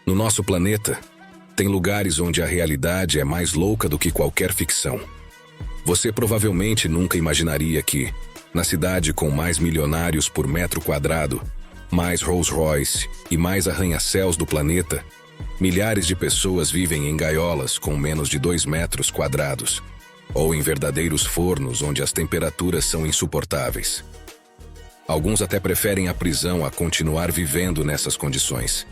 No nosso planeta, tem lugares onde a realidade é mais louca do que qualquer ficção. Você provavelmente nunca imaginaria que, na cidade com mais milionários por metro quadrado, mais Rolls-Royce e mais arranha-céus do planeta, milhares de pessoas vivem em gaiolas com menos de 2 metros quadrados, ou em verdadeiros fornos onde as temperaturas são insuportáveis. Alguns até preferem a prisão a continuar vivendo nessas condições.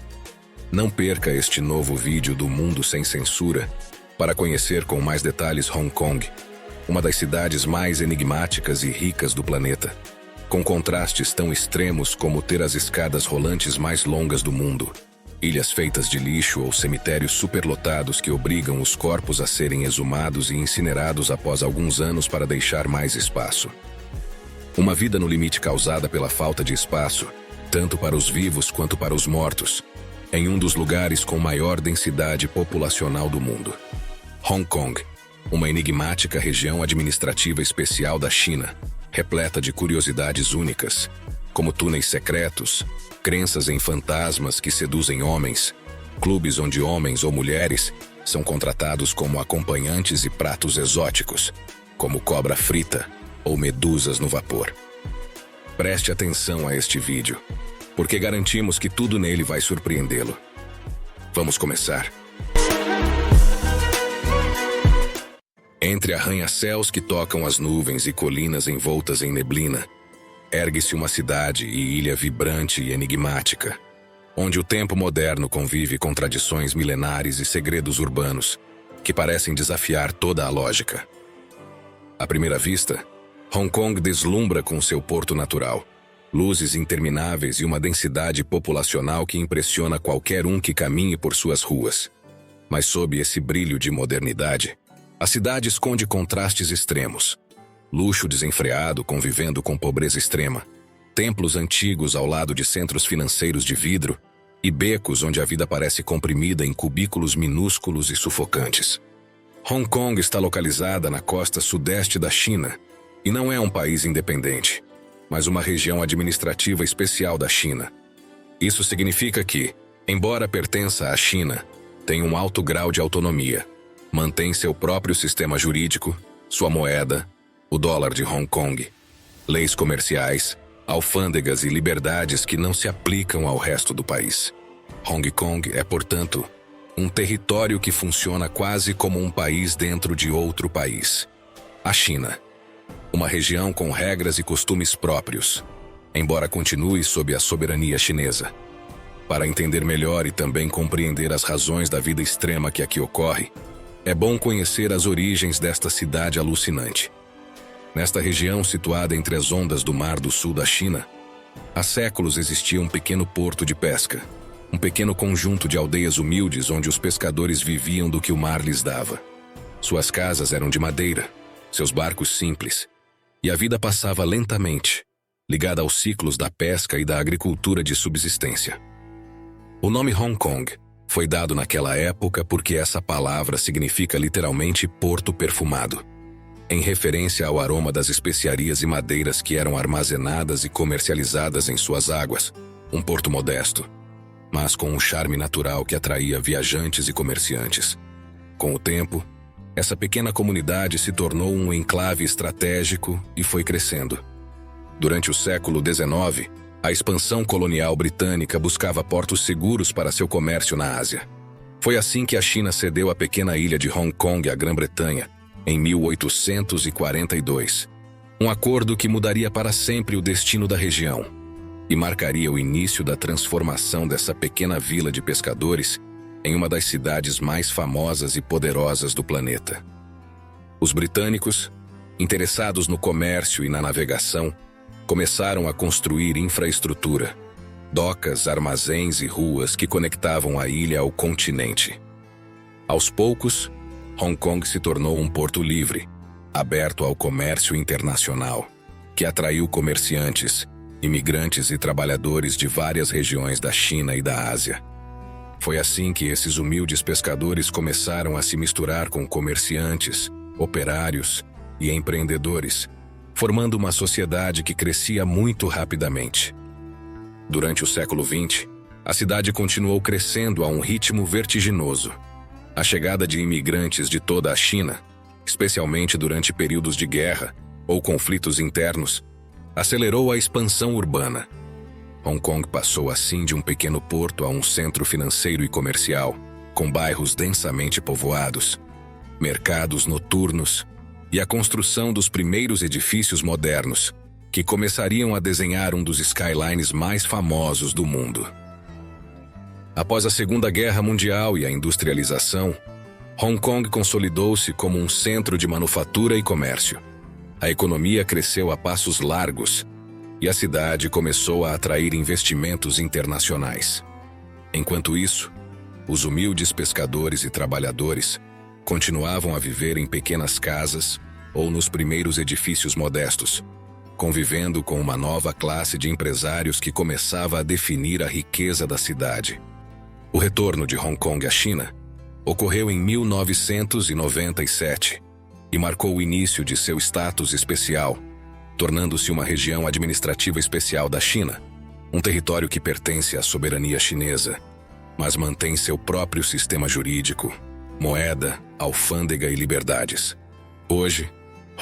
Não perca este novo vídeo do Mundo Sem Censura para conhecer com mais detalhes Hong Kong, uma das cidades mais enigmáticas e ricas do planeta, com contrastes tão extremos como ter as escadas rolantes mais longas do mundo, ilhas feitas de lixo ou cemitérios superlotados que obrigam os corpos a serem exumados e incinerados após alguns anos para deixar mais espaço. Uma vida no limite causada pela falta de espaço, tanto para os vivos quanto para os mortos, em um dos lugares com maior densidade populacional do mundo. Hong Kong, uma enigmática região administrativa especial da China, repleta de curiosidades únicas, como túneis secretos, crenças em fantasmas que seduzem homens, clubes onde homens ou mulheres são contratados como acompanhantes e pratos exóticos, como cobra frita ou medusas no vapor. Preste atenção a este vídeo, porque garantimos que tudo nele vai surpreendê-lo. Vamos começar. Entre arranha-céus que tocam as nuvens e colinas envoltas em neblina, ergue-se uma cidade e ilha vibrante e enigmática, onde o tempo moderno convive com tradições milenares e segredos urbanos que parecem desafiar toda a lógica. À primeira vista, Hong Kong deslumbra com seu porto natural, luzes intermináveis e uma densidade populacional que impressiona qualquer um que caminhe por suas ruas. Mas sob esse brilho de modernidade, a cidade esconde contrastes extremos. Luxo desenfreado convivendo com pobreza extrema, templos antigos ao lado de centros financeiros de vidro e becos onde a vida parece comprimida em cubículos minúsculos e sufocantes. Hong Kong está localizada na costa sudeste da China e não é um país independente, mas uma região administrativa especial da China. Isso significa que, embora pertença à China, tem um alto grau de autonomia, mantém seu próprio sistema jurídico, sua moeda, o dólar de Hong Kong, leis comerciais, alfândegas e liberdades que não se aplicam ao resto do país. Hong Kong é, portanto, um território que funciona quase como um país dentro de outro país. A China, uma região com regras e costumes próprios, embora continue sob a soberania chinesa. Para entender melhor e também compreender as razões da vida extrema que aqui ocorre, é bom conhecer as origens desta cidade alucinante. Nesta região situada entre as ondas do Mar do Sul da China, há séculos existia um pequeno porto de pesca, um pequeno conjunto de aldeias humildes onde os pescadores viviam do que o mar lhes dava. Suas casas eram de madeira, seus barcos simples, e a vida passava lentamente, ligada aos ciclos da pesca e da agricultura de subsistência. O nome Hong Kong foi dado naquela época porque essa palavra significa literalmente porto perfumado, em referência ao aroma das especiarias e madeiras que eram armazenadas e comercializadas em suas águas, um porto modesto, mas com um charme natural que atraía viajantes e comerciantes. Com o tempo, essa pequena comunidade se tornou um enclave estratégico e foi crescendo. Durante o século XIX, a expansão colonial britânica buscava portos seguros para seu comércio na Ásia. Foi assim que a China cedeu a pequena ilha de Hong Kong à Grã-Bretanha, em 1842. Um acordo que mudaria para sempre o destino da região e marcaria o início da transformação dessa pequena vila de pescadores em uma das cidades mais famosas e poderosas do planeta. Os britânicos, interessados no comércio e na navegação, começaram a construir infraestrutura, docas, armazéns e ruas que conectavam a ilha ao continente. Aos poucos, Hong Kong se tornou um porto livre, aberto ao comércio internacional, que atraiu comerciantes, imigrantes e trabalhadores de várias regiões da China e da Ásia. Foi assim que esses humildes pescadores começaram a se misturar com comerciantes, operários e empreendedores, formando uma sociedade que crescia muito rapidamente. Durante o século XX, A cidade continuou crescendo a um ritmo vertiginoso. A chegada de imigrantes de toda a China, especialmente durante períodos de guerra ou conflitos internos, acelerou a expansão urbana. Hong Kong passou assim de um pequeno porto a um centro financeiro e comercial, com bairros densamente povoados, mercados noturnos e a construção dos primeiros edifícios modernos, que começariam a desenhar um dos skylines mais famosos do mundo. Após a Segunda Guerra Mundial e a industrialização, Hong Kong consolidou-se como um centro de manufatura e comércio. A economia cresceu a passos largos e a cidade começou a atrair investimentos internacionais. Enquanto isso, os humildes pescadores e trabalhadores continuavam a viver em pequenas casas ou nos primeiros edifícios modestos, convivendo com uma nova classe de empresários que começava a definir a riqueza da cidade. O retorno de Hong Kong à China ocorreu em 1997 e marcou o início de seu status especial, tornando-se uma região administrativa especial da China, um território que pertence à soberania chinesa, mas mantém seu próprio sistema jurídico, moeda, alfândega e liberdades. Hoje,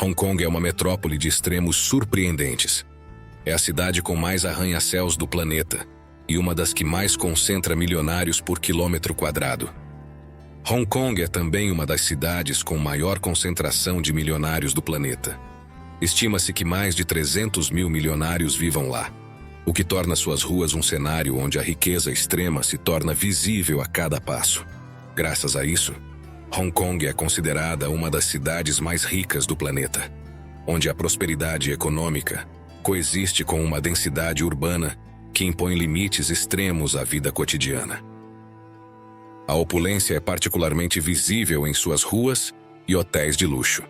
Hong Kong é uma metrópole de extremos surpreendentes. É a cidade com mais arranha-céus do planeta e uma das que mais concentra milionários por quilômetro quadrado. Hong Kong é também uma das cidades com maior concentração de milionários do planeta. Estima-se que mais de 300 mil milionários vivam lá, o que torna suas ruas um cenário onde a riqueza extrema se torna visível a cada passo. Graças a isso, Hong Kong é considerada uma das cidades mais ricas do planeta, onde a prosperidade econômica coexiste com uma densidade urbana que impõe limites extremos à vida cotidiana. A opulência é particularmente visível em suas ruas e hotéis de luxo.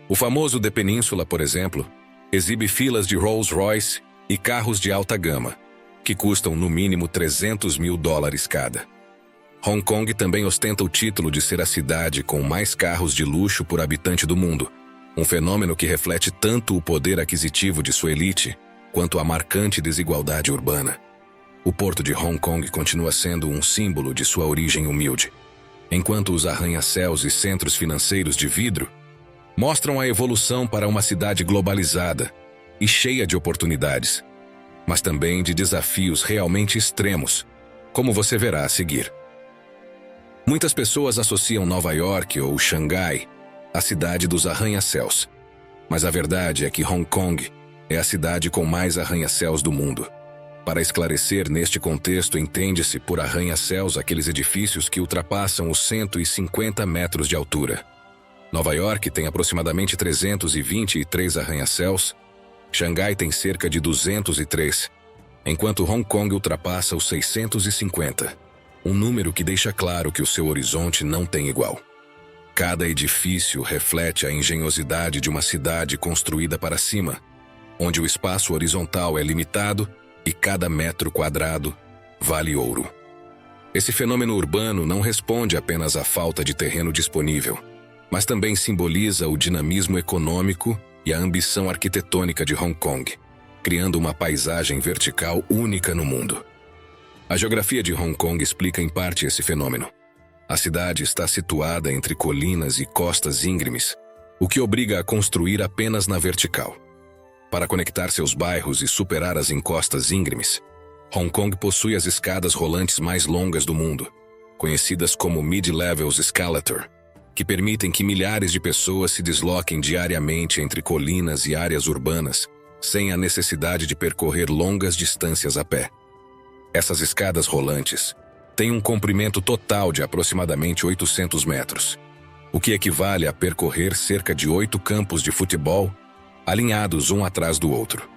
O famoso The Peninsula, por exemplo, exibe filas de Rolls-Royce e carros de alta gama, que custam no mínimo $300 mil cada. Hong Kong também ostenta o título de ser a cidade com mais carros de luxo por habitante do mundo, um fenômeno que reflete tanto o poder aquisitivo de sua elite quanto a marcante desigualdade urbana. O porto de Hong Kong continua sendo um símbolo de sua origem humilde, enquanto os arranha-céus e centros financeiros de vidro mostram a evolução para uma cidade globalizada e cheia de oportunidades, mas também de desafios realmente extremos, como você verá a seguir. Muitas pessoas associam Nova York ou Xangai à cidade dos arranha-céus, mas a verdade é que Hong Kong é a cidade com mais arranha-céus do mundo. Para esclarecer, neste contexto, entende-se por arranha-céus aqueles edifícios que ultrapassam os 150 metros de altura. Nova York tem aproximadamente 323 arranha-céus, Xangai tem cerca de 203, enquanto Hong Kong ultrapassa os 650, um número que deixa claro que o seu horizonte não tem igual. Cada edifício reflete a engenhosidade de uma cidade construída para cima, onde o espaço horizontal é limitado e cada metro quadrado vale ouro. Esse fenômeno urbano não responde apenas à falta de terreno disponível, mas também simboliza o dinamismo econômico e a ambição arquitetônica de Hong Kong, criando uma paisagem vertical única no mundo. A geografia de Hong Kong explica em parte esse fenômeno. A cidade está situada entre colinas e costas íngremes, o que obriga a construir apenas na vertical. Para conectar seus bairros e superar as encostas íngremes, Hong Kong possui as escadas rolantes mais longas do mundo, conhecidas como Mid-Levels Escalator, que permitem que milhares de pessoas se desloquem diariamente entre colinas e áreas urbanas, sem a necessidade de percorrer longas distâncias a pé. Essas escadas rolantes têm um comprimento total de aproximadamente 800 metros, o que equivale a percorrer cerca de 8 campos de futebol alinhados um atrás do outro.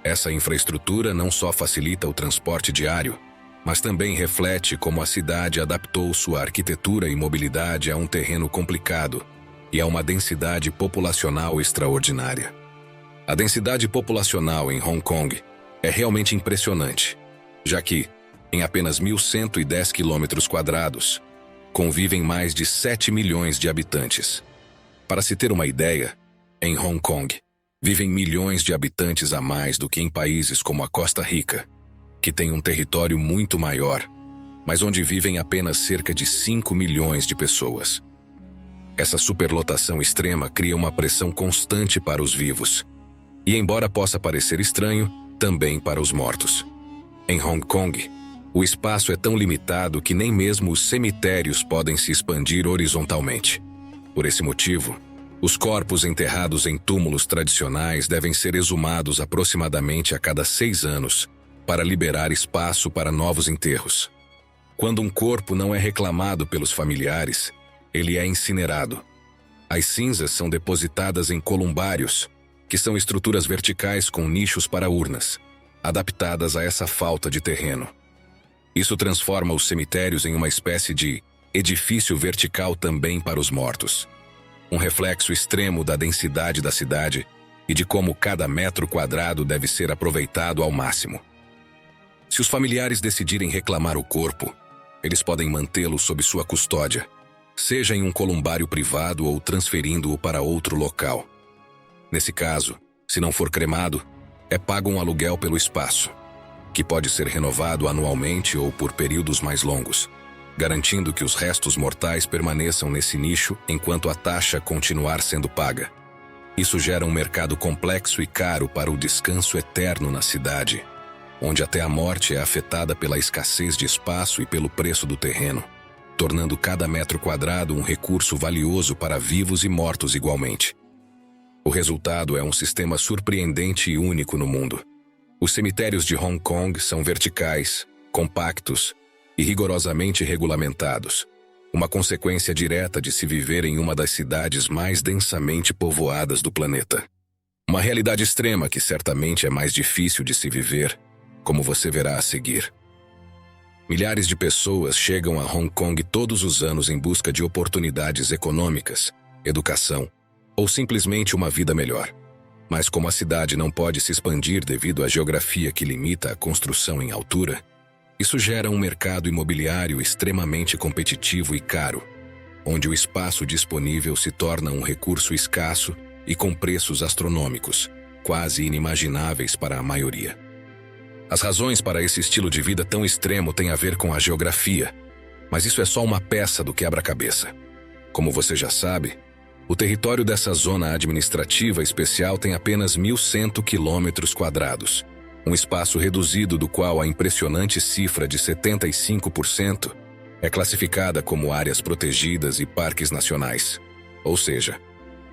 Essa infraestrutura não só facilita o transporte diário, mas também reflete como a cidade adaptou sua arquitetura e mobilidade a um terreno complicado e a uma densidade populacional extraordinária. A densidade populacional em Hong Kong é realmente impressionante, já que, em apenas 1.110 km², convivem mais de 7 milhões de habitantes. Para se ter uma ideia, em Hong Kong, vivem milhões de habitantes a mais do que em países como a Costa Rica, que tem um território muito maior, mas onde vivem apenas cerca de 5 milhões de pessoas. Essa superlotação extrema cria uma pressão constante para os vivos, e embora possa parecer estranho, também para os mortos. Em Hong Kong, o espaço é tão limitado que nem mesmo os cemitérios podem se expandir horizontalmente. Por esse motivo, os corpos enterrados em túmulos tradicionais devem ser exumados aproximadamente a cada 6 anos, para liberar espaço para novos enterros. Quando um corpo não é reclamado pelos familiares, ele é incinerado. As cinzas são depositadas em columbários, que são estruturas verticais com nichos para urnas, adaptadas a essa falta de terreno. Isso transforma os cemitérios em uma espécie de edifício vertical também para os mortos. Um reflexo extremo da densidade da cidade e de como cada metro quadrado deve ser aproveitado ao máximo. Se os familiares decidirem reclamar o corpo, eles podem mantê-lo sob sua custódia, seja em um columbário privado ou transferindo-o para outro local. Nesse caso, se não for cremado, é pago um aluguel pelo espaço, que pode ser renovado anualmente ou por períodos mais longos, garantindo que os restos mortais permaneçam nesse nicho enquanto a taxa continuar sendo paga. Isso gera um mercado complexo e caro para o descanso eterno na cidade, onde até a morte é afetada pela escassez de espaço e pelo preço do terreno, tornando cada metro quadrado um recurso valioso para vivos e mortos igualmente. O resultado é um sistema surpreendente e único no mundo. Os cemitérios de Hong Kong são verticais, compactos e rigorosamente regulamentados, uma consequência direta de se viver em uma das cidades mais densamente povoadas do planeta. Uma realidade extrema que certamente é mais difícil de se viver, como você verá a seguir. Milhares de pessoas chegam a Hong Kong todos os anos em busca de oportunidades econômicas, educação ou simplesmente uma vida melhor. Mas como a cidade não pode se expandir devido à geografia que limita a construção em altura, isso gera um mercado imobiliário extremamente competitivo e caro, onde o espaço disponível se torna um recurso escasso e com preços astronômicos, quase inimagináveis para a maioria. As razões para esse estilo de vida tão extremo têm a ver com a geografia, mas isso é só uma peça do quebra-cabeça. Como você já sabe, o território dessa zona administrativa especial tem apenas 1.100 km², um espaço reduzido do qual a impressionante cifra de 75% é classificada como áreas protegidas e parques nacionais. Ou seja,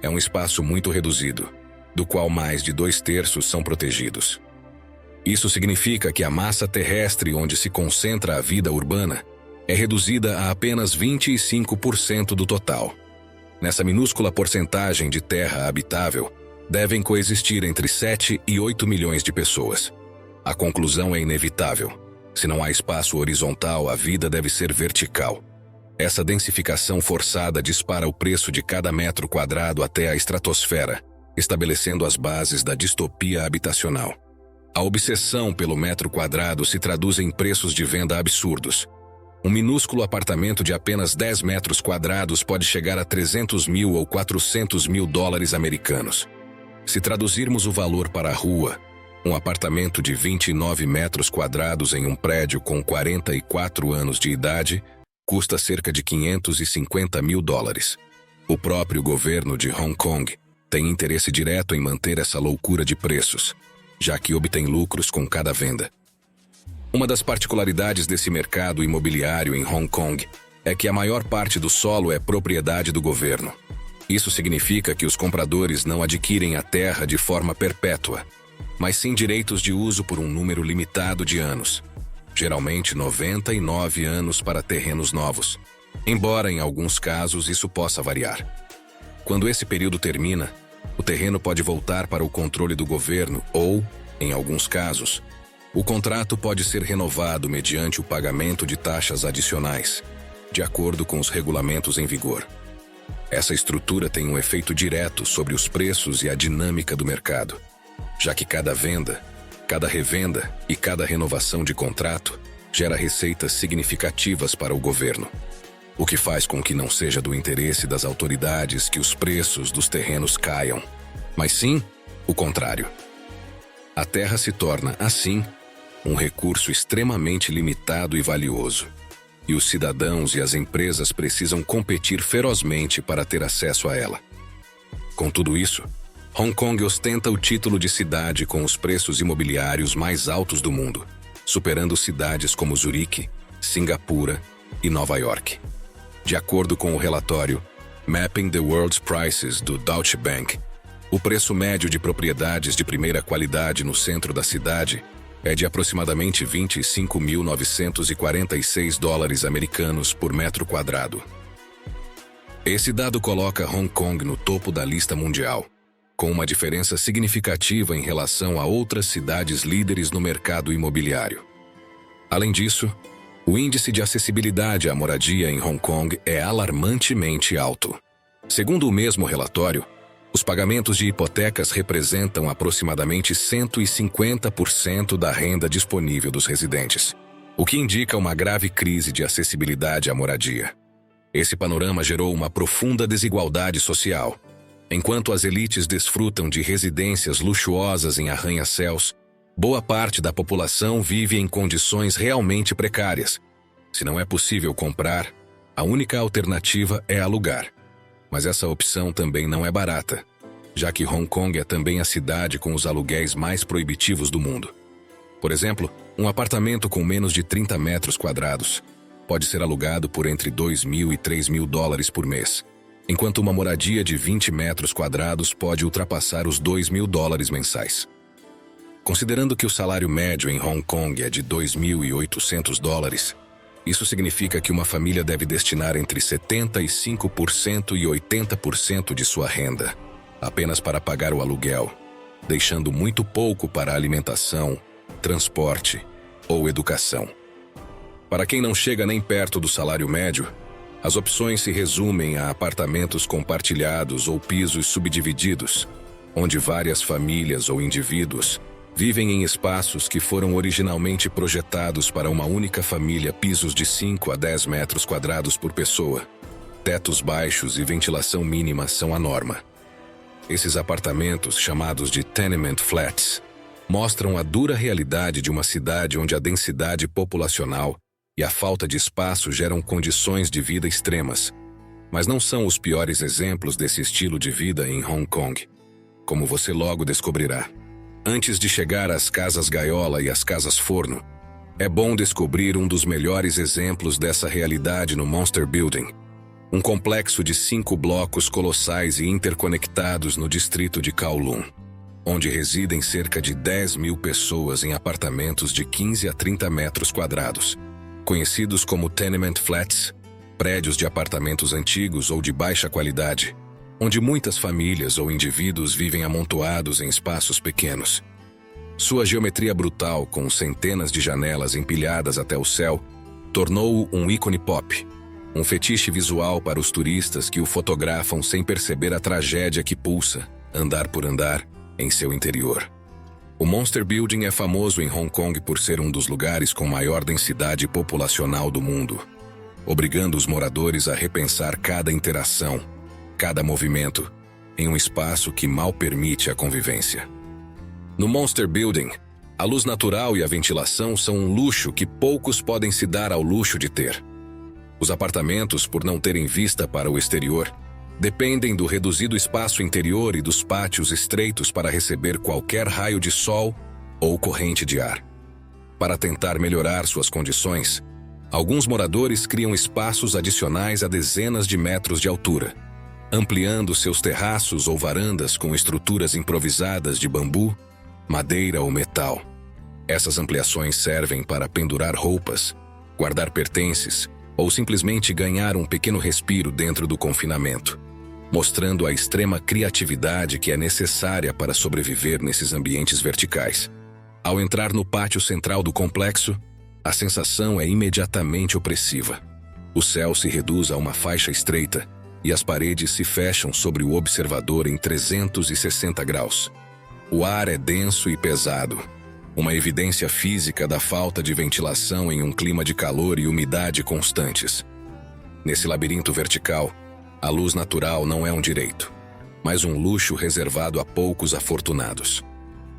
é um espaço muito reduzido, do qual mais de 2/3 são protegidos. Isso significa que a massa terrestre onde se concentra a vida urbana é reduzida a apenas 25% do total. Nessa minúscula porcentagem de terra habitável, devem coexistir entre 7 e 8 milhões de pessoas. A conclusão é inevitável. Se não há espaço horizontal, a vida deve ser vertical. Essa densificação forçada dispara o preço de cada metro quadrado até a estratosfera, estabelecendo as bases da distopia habitacional. A obsessão pelo metro quadrado se traduz em preços de venda absurdos. Um minúsculo apartamento de apenas 10 metros quadrados pode chegar a 300 mil ou 400 mil dólares americanos. Se traduzirmos o valor para a rua, um apartamento de 29 metros quadrados em um prédio com 44 anos de idade custa cerca de 550 mil dólares. O próprio governo de Hong Kong tem interesse direto em manter essa loucura de preços, já que obtém lucros com cada venda. Uma das particularidades desse mercado imobiliário em Hong Kong é que a maior parte do solo é propriedade do governo. Isso significa que os compradores não adquirem a terra de forma perpétua, mas sim direitos de uso por um número limitado de anos, geralmente 99 anos para terrenos novos, embora em alguns casos isso possa variar. Quando esse período termina, o terreno pode voltar para o controle do governo ou, em alguns casos, o contrato pode ser renovado mediante o pagamento de taxas adicionais, de acordo com os regulamentos em vigor. Essa estrutura tem um efeito direto sobre os preços e a dinâmica do mercado, já que cada venda, cada revenda e cada renovação de contrato gera receitas significativas para o governo, o que faz com que não seja do interesse das autoridades que os preços dos terrenos caiam, mas sim o contrário. A terra se torna, assim, um recurso extremamente limitado e valioso. E os cidadãos e as empresas precisam competir ferozmente para ter acesso a ela. Com tudo isso, Hong Kong ostenta o título de cidade com os preços imobiliários mais altos do mundo, superando cidades como Zurique, Singapura e Nova York. De acordo com o relatório Mapping the World's Prices do Deutsche Bank, o preço médio de propriedades de primeira qualidade no centro da cidade é de aproximadamente 25.946 dólares americanos por metro quadrado. Esse dado coloca Hong Kong no topo da lista mundial, com uma diferença significativa em relação a outras cidades líderes no mercado imobiliário. Além disso, o índice de acessibilidade à moradia em Hong Kong é alarmantemente alto. Segundo o mesmo relatório, os pagamentos de hipotecas representam aproximadamente 150% da renda disponível dos residentes, o que indica uma grave crise de acessibilidade à moradia. Esse panorama gerou uma profunda desigualdade social. Enquanto as elites desfrutam de residências luxuosas em arranha-céus, boa parte da população vive em condições realmente precárias. Se não é possível comprar, a única alternativa é alugar. Mas essa opção também não é barata, já que Hong Kong é também a cidade com os aluguéis mais proibitivos do mundo. Por exemplo, um apartamento com menos de 30 metros quadrados pode ser alugado por entre 2.000 e 3.000 dólares por mês, enquanto uma moradia de 20 metros quadrados pode ultrapassar os 2.000 dólares mensais. Considerando que o salário médio em Hong Kong é de 2.800 dólares, isso significa que uma família deve destinar entre 75% e 80% de sua renda apenas para pagar o aluguel, deixando muito pouco para alimentação, transporte ou educação. Para quem não chega nem perto do salário médio, as opções se resumem a apartamentos compartilhados ou pisos subdivididos, onde várias famílias ou indivíduos vivem em espaços que foram originalmente projetados para uma única família, pisos de 5 a 10 metros quadrados por pessoa. Tetos baixos e ventilação mínima são a norma. Esses apartamentos, chamados de tenement flats, mostram a dura realidade de uma cidade onde a densidade populacional e a falta de espaço geram condições de vida extremas, mas não são os piores exemplos desse estilo de vida em Hong Kong, como você logo descobrirá. Antes de chegar às casas gaiola e às casas forno, é bom descobrir um dos melhores exemplos dessa realidade no Monster Building, um complexo de 5 blocos colossais e interconectados no distrito de Kowloon, onde residem cerca de 10.000 pessoas em apartamentos de 15 a 30 metros quadrados, conhecidos como tenement flats, prédios de apartamentos antigos ou de baixa qualidade, onde muitas famílias ou indivíduos vivem amontoados em espaços pequenos. Sua geometria brutal, com centenas de janelas empilhadas até o céu, tornou-o um ícone pop, um fetiche visual para os turistas que o fotografam sem perceber a tragédia que pulsa, andar por andar, em seu interior. O Monster Building é famoso em Hong Kong por ser um dos lugares com maior densidade populacional do mundo, obrigando os moradores a repensar cada interação, cada movimento, em um espaço que mal permite a convivência. No Monster Building, a luz natural e a ventilação são um luxo que poucos podem se dar ao luxo de ter. Os apartamentos, por não terem vista para o exterior, dependem do reduzido espaço interior e dos pátios estreitos para receber qualquer raio de sol ou corrente de ar. Para tentar melhorar suas condições, alguns moradores criam espaços adicionais a dezenas de metros de altura, ampliando seus terraços ou varandas com estruturas improvisadas de bambu, madeira ou metal. Essas ampliações servem para pendurar roupas, guardar pertences ou simplesmente ganhar um pequeno respiro dentro do confinamento, mostrando a extrema criatividade que é necessária para sobreviver nesses ambientes verticais. Ao entrar no pátio central do complexo, a sensação é imediatamente opressiva. O céu se reduz a uma faixa estreita e as paredes se fecham sobre o observador em 360 graus. O ar é denso e pesado, uma evidência física da falta de ventilação em um clima de calor e umidade constantes. Nesse labirinto vertical, a luz natural não é um direito, mas um luxo reservado a poucos afortunados.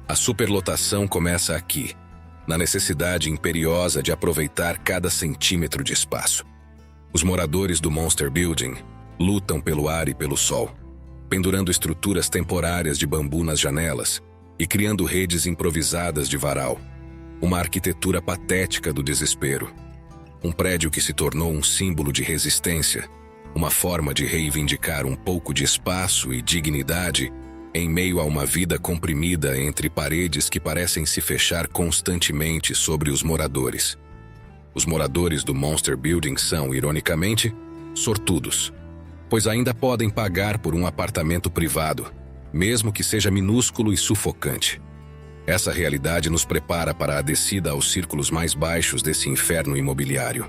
A superlotação começa aqui, na necessidade imperiosa de aproveitar cada centímetro de espaço. Os moradores do Monster Building lutam pelo ar e pelo sol, pendurando estruturas temporárias de bambu nas janelas e criando redes improvisadas de varal. Uma arquitetura patética do desespero. Um prédio que se tornou um símbolo de resistência, uma forma de reivindicar um pouco de espaço e dignidade em meio a uma vida comprimida entre paredes que parecem se fechar constantemente sobre os moradores. Os moradores do Monster Building são, ironicamente, sortudos, pois ainda podem pagar por um apartamento privado, mesmo que seja minúsculo e sufocante. Essa realidade nos prepara para a descida aos círculos mais baixos desse inferno imobiliário.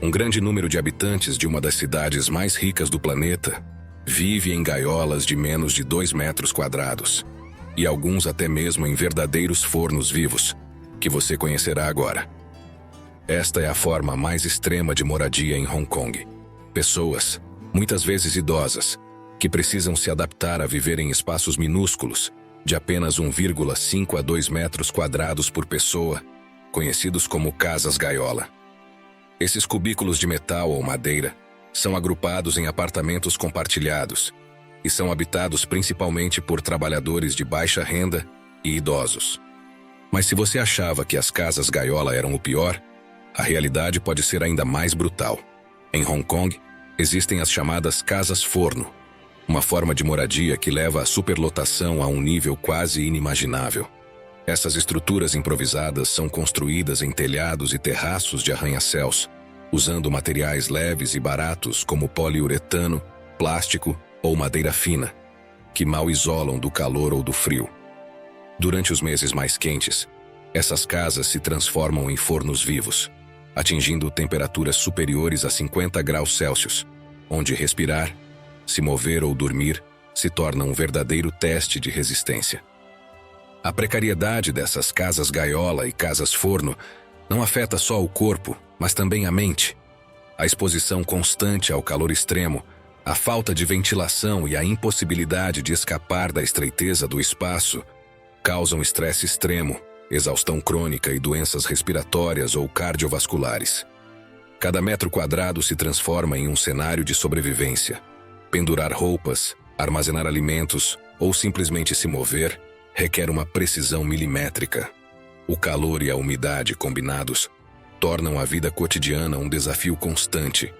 Um grande número de habitantes de uma das cidades mais ricas do planeta vive em gaiolas de menos de 2 metros quadrados, e alguns até mesmo em verdadeiros fornos vivos, que você conhecerá agora. Esta é a forma mais extrema de moradia em Hong Kong. Pessoas, muitas vezes idosas, que precisam se adaptar a viver em espaços minúsculos, de apenas 1,5 a 2 metros quadrados por pessoa, conhecidos como casas gaiola. Esses cubículos de metal ou madeira são agrupados em apartamentos compartilhados e são habitados principalmente por trabalhadores de baixa renda e idosos. Mas se você achava que as casas gaiola eram o pior, a realidade pode ser ainda mais brutal. Em Hong Kong, existem as chamadas casas forno, uma forma de moradia que leva a superlotação a um nível quase inimaginável. Essas estruturas improvisadas são construídas em telhados e terraços de arranha-céus, usando materiais leves e baratos como poliuretano, plástico ou madeira fina, que mal isolam do calor ou do frio. Durante os meses mais quentes, essas casas se transformam em fornos vivos, atingindo temperaturas superiores a 50 graus Celsius, onde respirar, se mover ou dormir se torna um verdadeiro teste de resistência. A precariedade dessas casas gaiola e casas forno não afeta só o corpo, mas também a mente. A exposição constante ao calor extremo, a falta de ventilação e a impossibilidade de escapar da estreiteza do espaço causam estresse extremo, exaustão crônica e doenças respiratórias ou cardiovasculares. Cada metro quadrado se transforma em um cenário de sobrevivência. Pendurar roupas, armazenar alimentos ou simplesmente se mover requer uma precisão milimétrica. O calor e a umidade combinados tornam a vida cotidiana um desafio constante,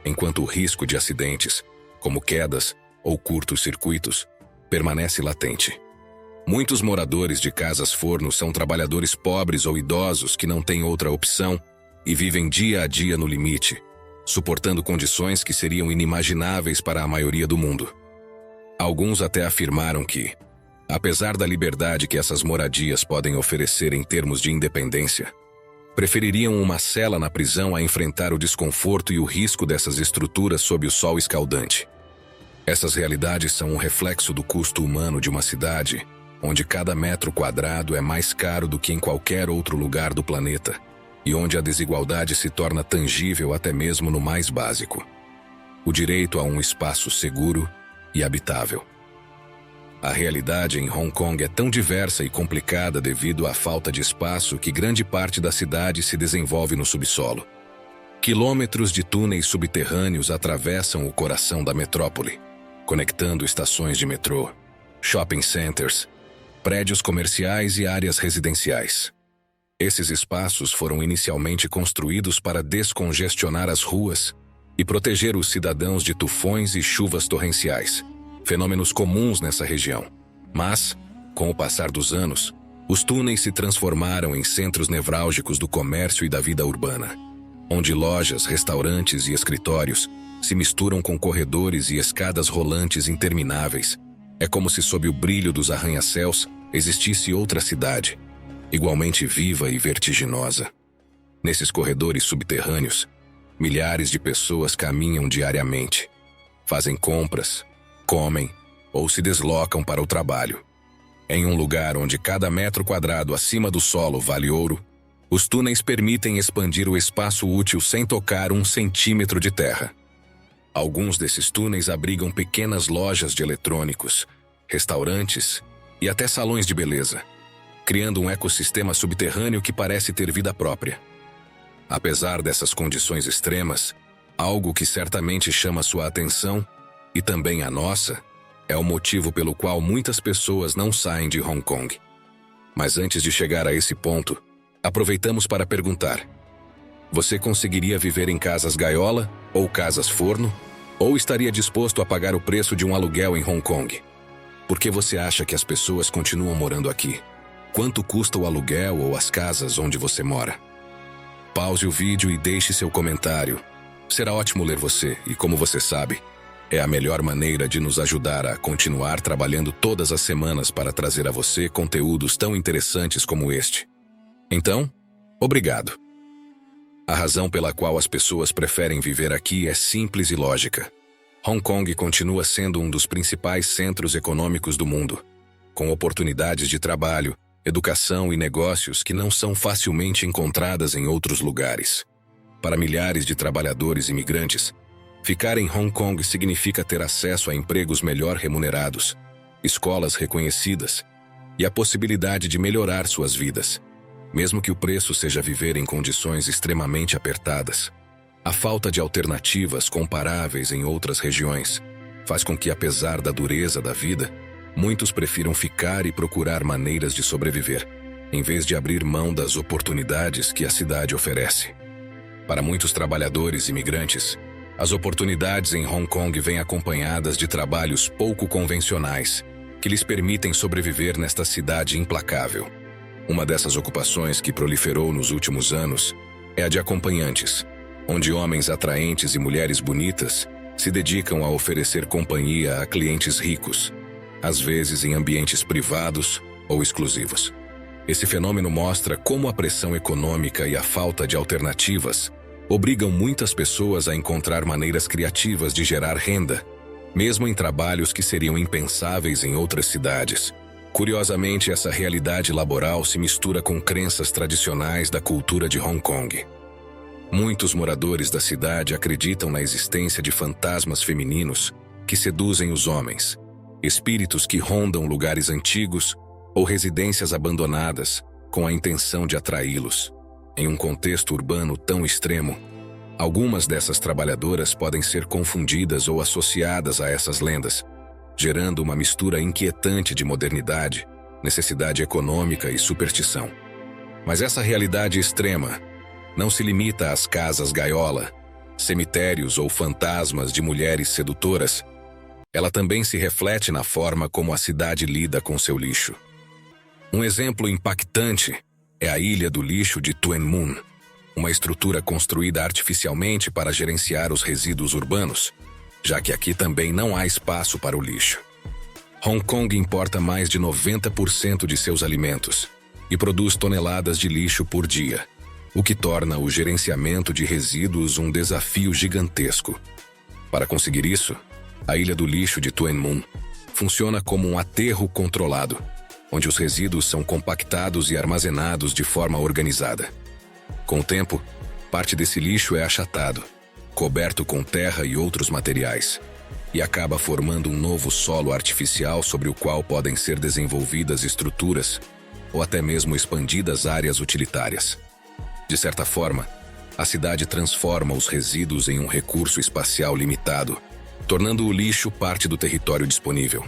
enquanto o risco de acidentes, como quedas ou curtos-circuitos, permanece latente. Muitos moradores de casas-forno são trabalhadores pobres ou idosos que não têm outra opção e vivem dia a dia no limite, suportando condições que seriam inimagináveis para a maioria do mundo. Alguns até afirmaram que, apesar da liberdade que essas moradias podem oferecer em termos de independência, prefeririam uma cela na prisão a enfrentar o desconforto e o risco dessas estruturas sob o sol escaldante. Essas realidades são um reflexo do custo humano de uma cidade onde cada metro quadrado é mais caro do que em qualquer outro lugar do planeta e onde a desigualdade se torna tangível até mesmo no mais básico: o direito a um espaço seguro e habitável. A realidade em Hong Kong é tão diversa e complicada devido à falta de espaço que grande parte da cidade se desenvolve no subsolo. Quilômetros de túneis subterrâneos atravessam o coração da metrópole, conectando estações de metrô, shopping centers, prédios comerciais e áreas residenciais. Esses espaços foram inicialmente construídos para descongestionar as ruas e proteger os cidadãos de tufões e chuvas torrenciais, fenômenos comuns nessa região. Mas, com o passar dos anos, os túneis se transformaram em centros nevrálgicos do comércio e da vida urbana, onde lojas, restaurantes e escritórios se misturam com corredores e escadas rolantes intermináveis. É como se sob o brilho dos arranha-céus existisse outra cidade, igualmente viva e vertiginosa. Nesses corredores subterrâneos, milhares de pessoas caminham diariamente, fazem compras, comem ou se deslocam para o trabalho. Em um lugar onde cada metro quadrado acima do solo vale ouro, os túneis permitem expandir o espaço útil sem tocar 1 centímetro de terra. Alguns desses túneis abrigam pequenas lojas de eletrônicos, restaurantes e até salões de beleza. criando um ecossistema subterrâneo que parece ter vida própria. Apesar dessas condições extremas, algo que certamente chama sua atenção, e também a nossa, é o motivo pelo qual muitas pessoas não saem de Hong Kong. Mas antes de chegar a esse ponto, aproveitamos para perguntar: você conseguiria viver em casas gaiola ou casas forno? Ou estaria disposto a pagar o preço de um aluguel em Hong Kong? Por que você acha que as pessoas continuam morando aqui? Quanto custa o aluguel ou as casas onde você mora? Pause o vídeo e deixe seu comentário. Será ótimo ler você e, como você sabe, é a melhor maneira de nos ajudar a continuar trabalhando todas as semanas para trazer a você conteúdos tão interessantes como este. Então, obrigado. A razão pela qual as pessoas preferem viver aqui é simples e lógica. Hong Kong continua sendo um dos principais centros econômicos do mundo, com oportunidades de trabalho, educação e negócios que não são facilmente encontradas em outros lugares. Para milhares de trabalhadores imigrantes, ficar em Hong Kong significa ter acesso a empregos melhor remunerados, escolas reconhecidas e a possibilidade de melhorar suas vidas, mesmo que o preço seja viver em condições extremamente apertadas. A falta de alternativas comparáveis em outras regiões faz com que, apesar da dureza da vida, muitos prefiram ficar e procurar maneiras de sobreviver, em vez de abrir mão das oportunidades que a cidade oferece. Para muitos trabalhadores imigrantes, as oportunidades em Hong Kong vêm acompanhadas de trabalhos pouco convencionais, que lhes permitem sobreviver nesta cidade implacável. Uma dessas ocupações que proliferou nos últimos anos é a de acompanhantes, onde homens atraentes e mulheres bonitas se dedicam a oferecer companhia a clientes ricos, às vezes em ambientes privados ou exclusivos. Esse fenômeno mostra como a pressão econômica e a falta de alternativas obrigam muitas pessoas a encontrar maneiras criativas de gerar renda, mesmo em trabalhos que seriam impensáveis em outras cidades. Curiosamente, essa realidade laboral se mistura com crenças tradicionais da cultura de Hong Kong. Muitos moradores da cidade acreditam na existência de fantasmas femininos que seduzem os homens, espíritos que rondam lugares antigos ou residências abandonadas com a intenção de atraí-los. Em um contexto urbano tão extremo, algumas dessas trabalhadoras podem ser confundidas ou associadas a essas lendas, gerando uma mistura inquietante de modernidade, necessidade econômica e superstição. Mas essa realidade extrema não se limita às casas gaiola, cemitérios ou fantasmas de mulheres sedutoras. Ela também se reflete na forma como a cidade lida com seu lixo. Um exemplo impactante é a Ilha do Lixo de Tuen Mun, uma estrutura construída artificialmente para gerenciar os resíduos urbanos, já que aqui também não há espaço para o lixo. Hong Kong importa mais de 90% de seus alimentos e produz toneladas de lixo por dia, o que torna o gerenciamento de resíduos um desafio gigantesco. Para conseguir isso, a Ilha do Lixo de Tuen Mun funciona como um aterro controlado, onde os resíduos são compactados e armazenados de forma organizada. Com o tempo, parte desse lixo é achatado, coberto com terra e outros materiais, e acaba formando um novo solo artificial sobre o qual podem ser desenvolvidas estruturas ou até mesmo expandidas áreas utilitárias. De certa forma, a cidade transforma os resíduos em um recurso espacial limitado, tornando o lixo parte do território disponível.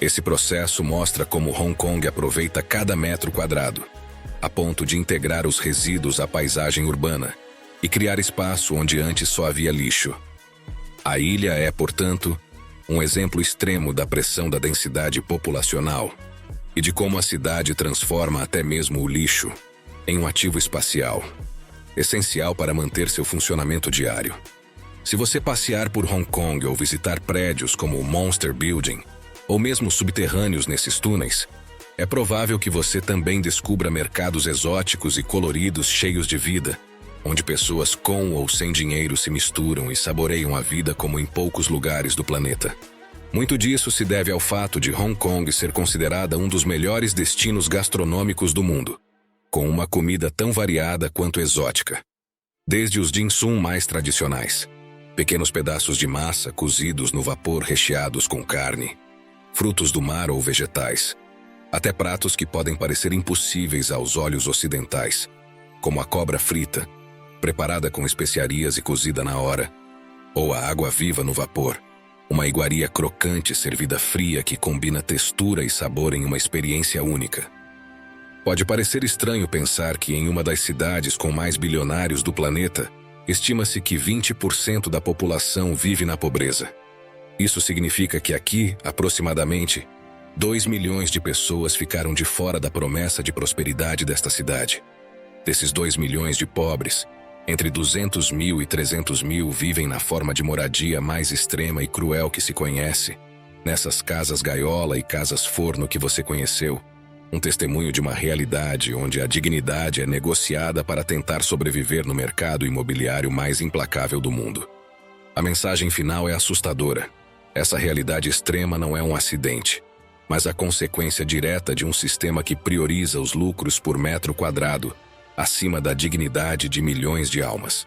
Esse processo mostra como Hong Kong aproveita cada metro quadrado, a ponto de integrar os resíduos à paisagem urbana e criar espaço onde antes só havia lixo. A ilha é, portanto, um exemplo extremo da pressão da densidade populacional e de como a cidade transforma até mesmo o lixo em um ativo espacial, essencial para manter seu funcionamento diário. Se você passear por Hong Kong ou visitar prédios como o Monster Building, ou mesmo subterrâneos nesses túneis, é provável que você também descubra mercados exóticos e coloridos cheios de vida, onde pessoas com ou sem dinheiro se misturam e saboreiam a vida como em poucos lugares do planeta. Muito disso se deve ao fato de Hong Kong ser considerada um dos melhores destinos gastronômicos do mundo, com uma comida tão variada quanto exótica. Desde os dim sum mais tradicionais, pequenos pedaços de massa cozidos no vapor recheados com carne, frutos do mar ou vegetais, Até pratos que podem parecer impossíveis aos olhos ocidentais, como a cobra frita, preparada com especiarias e cozida na hora, ou a água viva no vapor, uma iguaria crocante servida fria que combina textura e sabor em uma experiência única. Pode parecer estranho pensar que em uma das cidades com mais bilionários do planeta, estima-se que 20% da população vive na pobreza. Isso significa que aqui, aproximadamente, 2 milhões de pessoas ficaram de fora da promessa de prosperidade desta cidade. Desses 2 milhões de pobres, entre 200 mil e 300 mil vivem na forma de moradia mais extrema e cruel que se conhece, nessas casas gaiola e casas forno que você conheceu, um testemunho de uma realidade onde a dignidade é negociada para tentar sobreviver no mercado imobiliário mais implacável do mundo. A mensagem final é assustadora. Essa realidade extrema não é um acidente, mas a consequência direta de um sistema que prioriza os lucros por metro quadrado acima da dignidade de milhões de almas.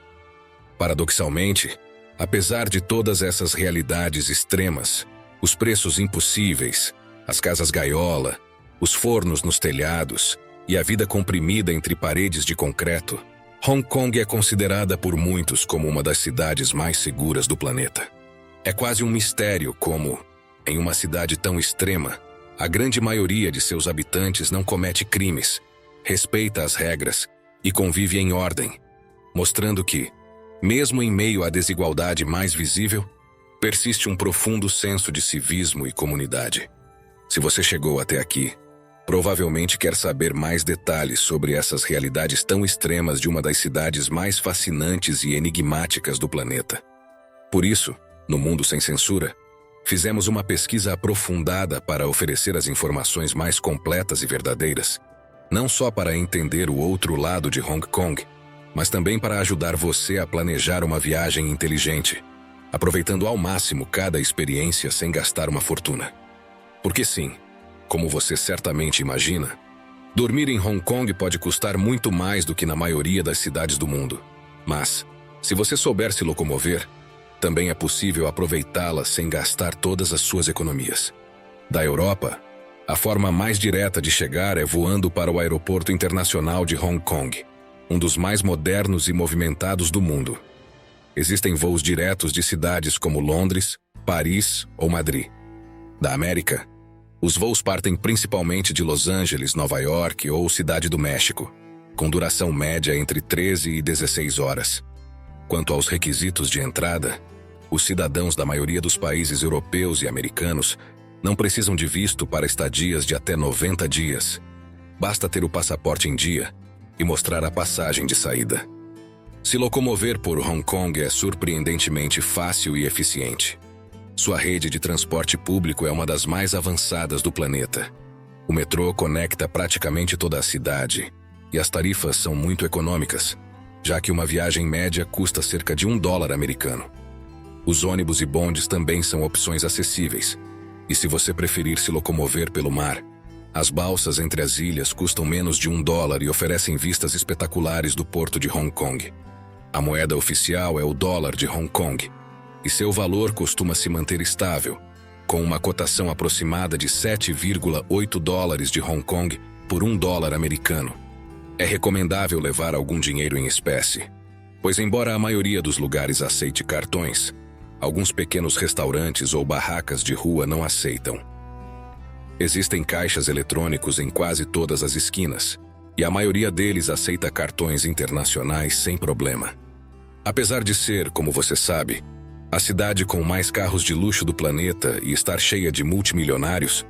Paradoxalmente, apesar de todas essas realidades extremas, os preços impossíveis, as casas gaiola, os fornos nos telhados e a vida comprimida entre paredes de concreto, Hong Kong é considerada por muitos como uma das cidades mais seguras do planeta. É quase um mistério como, em uma cidade tão extrema, a grande maioria de seus habitantes não comete crimes, respeita as regras e convive em ordem, mostrando que, mesmo em meio à desigualdade mais visível, persiste um profundo senso de civismo e comunidade. Se você chegou até aqui, provavelmente quer saber mais detalhes sobre essas realidades tão extremas de uma das cidades mais fascinantes e enigmáticas do planeta. Por isso, no Mundo Sem Censura, fizemos uma pesquisa aprofundada para oferecer as informações mais completas e verdadeiras, não só para entender o outro lado de Hong Kong, mas também para ajudar você a planejar uma viagem inteligente, aproveitando ao máximo cada experiência sem gastar uma fortuna. Porque sim, como você certamente imagina, dormir em Hong Kong pode custar muito mais do que na maioria das cidades do mundo. Mas, se você souber se locomover, também é possível aproveitá-la sem gastar todas as suas economias. Da Europa, a forma mais direta de chegar é voando para o Aeroporto Internacional de Hong Kong, um dos mais modernos e movimentados do mundo. Existem voos diretos de cidades como Londres, Paris ou Madrid. Da América, os voos partem principalmente de Los Angeles, Nova York ou Cidade do México, com duração média entre 13 e 16 horas. Quanto aos requisitos de entrada, os cidadãos da maioria dos países europeus e americanos não precisam de visto para estadias de até 90 dias. Basta ter o passaporte em dia e mostrar a passagem de saída. Se locomover por Hong Kong é surpreendentemente fácil e eficiente. Sua rede de transporte público é uma das mais avançadas do planeta. O metrô conecta praticamente toda a cidade, e as tarifas são muito econômicas, já que uma viagem média custa cerca de $1 americano. Os ônibus e bondes também são opções acessíveis, e se você preferir se locomover pelo mar, as balsas entre as ilhas custam menos de $1 e oferecem vistas espetaculares do porto de Hong Kong. A moeda oficial é o dólar de Hong Kong, e seu valor costuma se manter estável, com uma cotação aproximada de $7,8 de Hong Kong por $1 americano. É recomendável levar algum dinheiro em espécie, pois embora a maioria dos lugares aceite cartões, alguns pequenos restaurantes ou barracas de rua não aceitam. Existem caixas eletrônicos em quase todas as esquinas, e a maioria deles aceita cartões internacionais sem problema. Apesar de ser, como você sabe, a cidade com mais carros de luxo do planeta e estar cheia de multimilionários,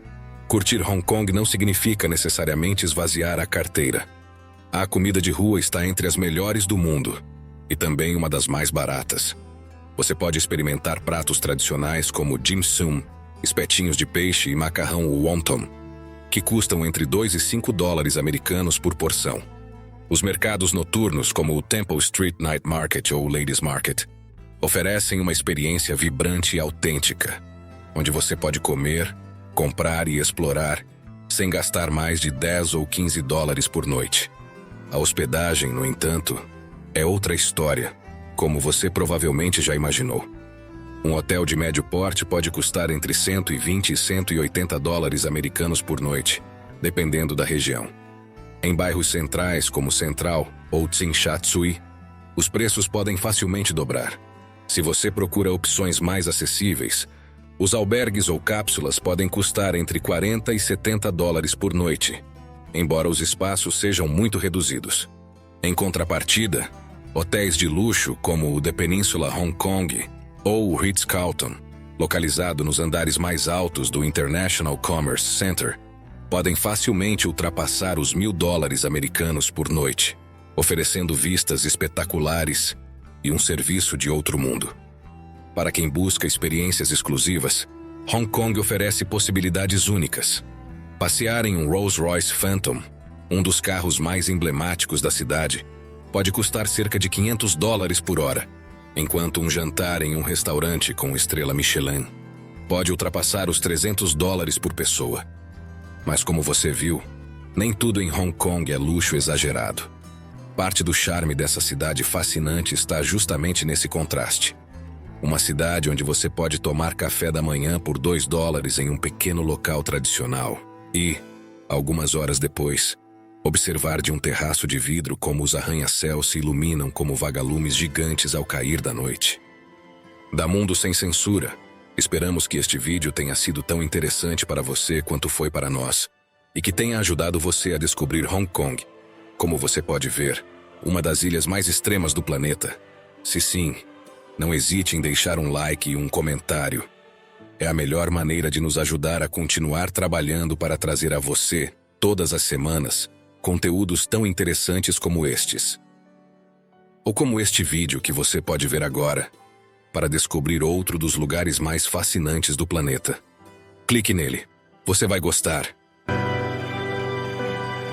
curtir Hong Kong não significa necessariamente esvaziar a carteira. A comida de rua está entre as melhores do mundo, e também uma das mais baratas. Você pode experimentar pratos tradicionais como dim sum, espetinhos de peixe e macarrão wonton, que custam entre $2 e $5 americanos por porção. Os mercados noturnos como o Temple Street Night Market ou Ladies Market oferecem uma experiência vibrante e autêntica, onde você pode comer, comprar e explorar sem gastar mais de $10 ou $15 por noite. A hospedagem, no entanto, é outra história, como você provavelmente já imaginou. Um hotel de médio porte pode custar entre $120 e $180 americanos por noite, dependendo da região. Em bairros centrais como Central ou Tsinchatsui, os preços podem facilmente dobrar. Se você procura opções mais acessíveis, os albergues ou cápsulas podem custar entre 40 e 70 dólares por noite, embora os espaços sejam muito reduzidos. Em contrapartida, hotéis de luxo como o The Peninsula Hong Kong ou o Ritz-Carlton, localizado nos andares mais altos do International Commerce Center, podem facilmente ultrapassar os $1.000 americanos por noite, oferecendo vistas espetaculares e um serviço de outro mundo. Para quem busca experiências exclusivas, Hong Kong oferece possibilidades únicas. Passear em um Rolls-Royce Phantom, um dos carros mais emblemáticos da cidade, pode custar cerca de $500 por hora, enquanto um jantar em um restaurante com estrela Michelin pode ultrapassar os $300 por pessoa. Mas como você viu, nem tudo em Hong Kong é luxo exagerado. Parte do charme dessa cidade fascinante está justamente nesse contraste. Uma cidade onde você pode tomar café da manhã por $2 em um pequeno local tradicional e, algumas horas depois, observar de um terraço de vidro como os arranha-céus se iluminam como vagalumes gigantes ao cair da noite. Da Mundo Sem Censura, esperamos que este vídeo tenha sido tão interessante para você quanto foi para nós e que tenha ajudado você a descobrir Hong Kong, como você pode ver, uma das ilhas mais extremas do planeta. Se sim, não hesite em deixar um like e um comentário. É a melhor maneira de nos ajudar a continuar trabalhando para trazer a você, todas as semanas, conteúdos tão interessantes como estes. Ou como este vídeo que você pode ver agora, para descobrir outro dos lugares mais fascinantes do planeta. Clique nele. Você vai gostar.